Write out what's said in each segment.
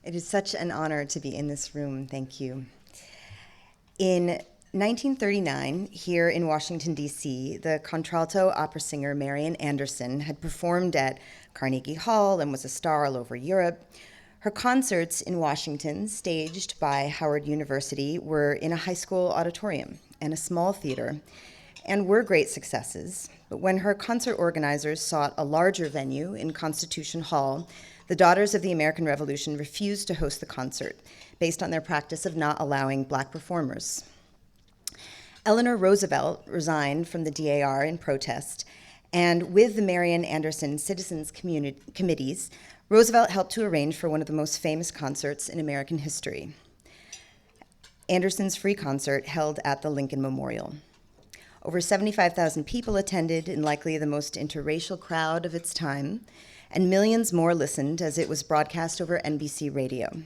It is such an honor to be in this room. Thank you. In 1939, here in Washington, D.C., the contralto opera singer Marian Anderson had performed at Carnegie Hall and was a star all over Europe. Her concerts in Washington, staged by Howard University, were in a high school auditorium and a small theater, and were great successes. But when her concert organizers sought a larger venue in Constitution Hall, the Daughters of the American Revolution refused to host the concert based on their practice of not allowing Black performers. Eleanor Roosevelt resigned from the DAR in protest, and with the Marian Anderson Citizens Committees, Roosevelt helped to arrange for one of the most famous concerts in American history, Anderson's free concert held at the Lincoln Memorial. Over 75,000 people attended, in likely the most interracial crowd of its time, and millions more listened as it was broadcast over NBC radio.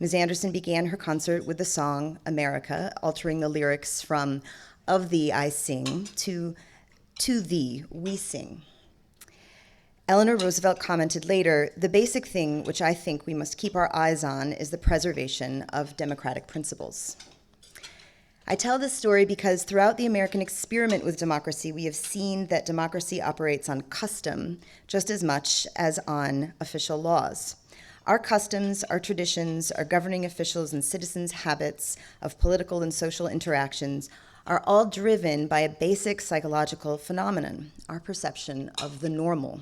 Ms. Anderson began her concert with the song America, altering the lyrics from "Of Thee I Sing" to Thee We Sing. Eleanor Roosevelt commented later, "The basic thing which I think we must keep our eyes on is the preservation of democratic principles." I tell this story because throughout the American experiment with democracy, we have seen that democracy operates on custom just as much as on official laws. Our customs, our traditions, our governing officials and citizens' habits of political and social interactions are all driven by a basic psychological phenomenon, our perception of the normal.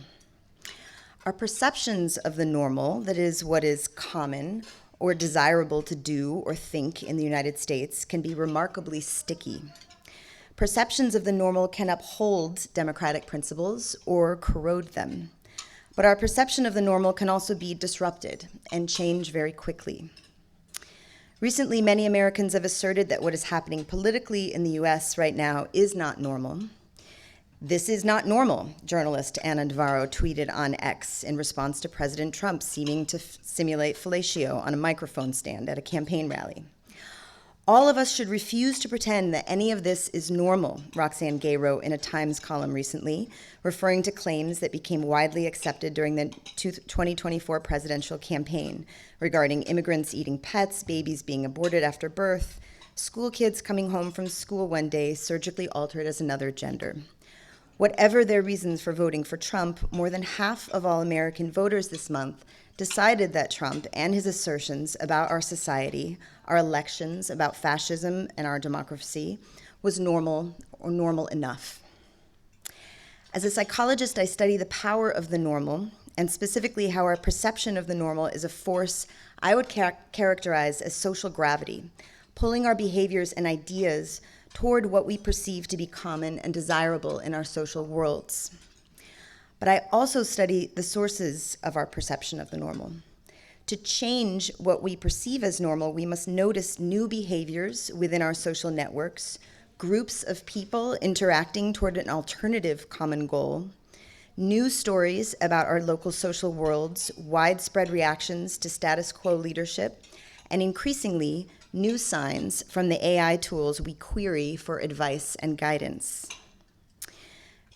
Our perceptions of the normal, that is, what is common or desirable to do or think in the United States, can be remarkably sticky. Perceptions of the normal can uphold democratic principles or corrode them. But our perception of the normal can also be disrupted and change very quickly. Recently, many Americans have asserted that what is happening politically in the US right now is not normal. "This is not normal," journalist Anna Navarro tweeted on X in response to President Trump seeming to simulate fellatio on a microphone stand at a campaign rally. "All of us should refuse to pretend that any of this is normal," Roxane Gay wrote in a Times column recently, referring to claims that became widely accepted during the 2024 presidential campaign regarding immigrants eating pets, babies being aborted after birth, school kids coming home from school one day surgically altered as another gender. Whatever their reasons for voting for Trump, more than half of all American voters this month decided that Trump and his assertions about our society, our elections, about fascism and our democracy was normal or normal enough. As a psychologist, I study the power of the normal, and specifically how our perception of the normal is a force I would characterize as social gravity, pulling our behaviors and ideas toward what we perceive to be common and desirable in our social worlds. But I also study the sources of our perception of the normal. To change what we perceive as normal, we must notice new behaviors within our social networks, groups of people interacting toward an alternative common goal, new stories about our local social worlds, widespread reactions to status quo leadership, and increasingly, new signs from the AI tools we query for advice and guidance.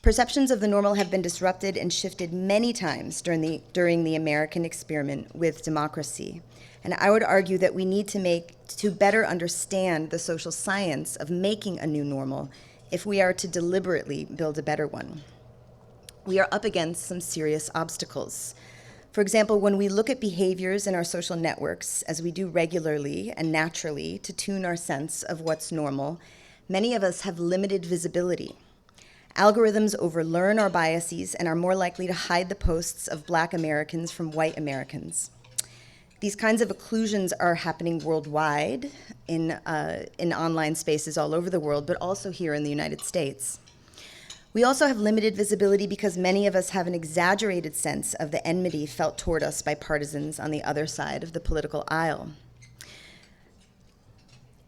Perceptions of the normal have been disrupted and shifted many times during the American experiment with democracy. And I would argue that we need to better understand the social science of making a new normal if we are to deliberately build a better one. We are up against some serious obstacles. For example, when we look at behaviors in our social networks, as we do regularly and naturally to tune our sense of what's normal, many of us have limited visibility. Algorithms overlearn our biases and are more likely to hide the posts of Black Americans from white Americans. These kinds of occlusions are happening worldwide in online spaces all over the world, but also here in the United States. We also have limited visibility because many of us have an exaggerated sense of the enmity felt toward us by partisans on the other side of the political aisle.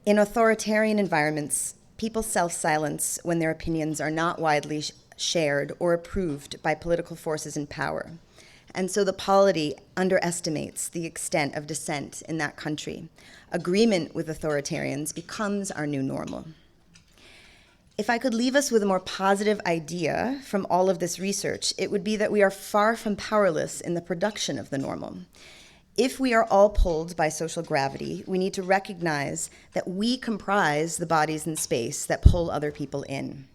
In authoritarian environments, people self-silence when their opinions are not widely shared or approved by political forces in power. And so the polity underestimates the extent of dissent in that country. Agreement with authoritarians becomes our new normal. If I could leave us with a more positive idea from all of this research, it would be that we are far from powerless in the production of the normal. If we are all pulled by social gravity, we need to recognize that we comprise the bodies in space that pull other people in.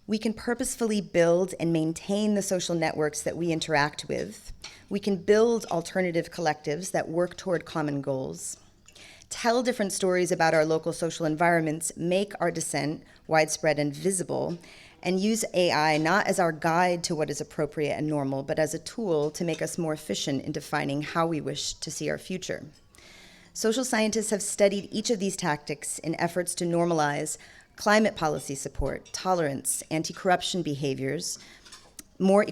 We can purposefully build and maintain the social networks that we interact with. We can build alternative collectives that work toward common goals. Tell different stories about our local social environments, make our dissent widespread and visible, and use AI not as our guide to what is appropriate and normal, but as a tool to make us more efficient in defining how we wish to see our future. Social scientists have studied each of these tactics in efforts to normalize climate policy support, tolerance, anti-corruption behaviors, more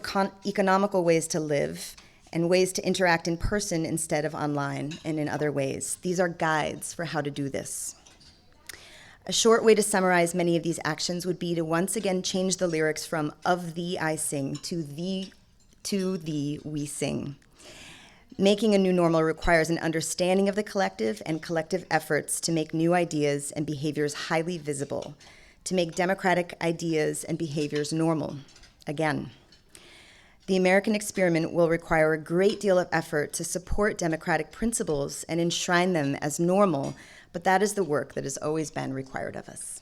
economical ways to live, and ways to interact in person instead of online and in other ways. These are guides for how to do this. A short way to summarize many of these actions would be to once again change the lyrics from "of thee I sing" to thee we sing. Making a new normal requires an understanding of the collective and collective efforts to make new ideas and behaviors highly visible, to make democratic ideas and behaviors normal. Again, the American experiment will require a great deal of effort to support democratic principles and enshrine them as normal, but that is the work that has always been required of us.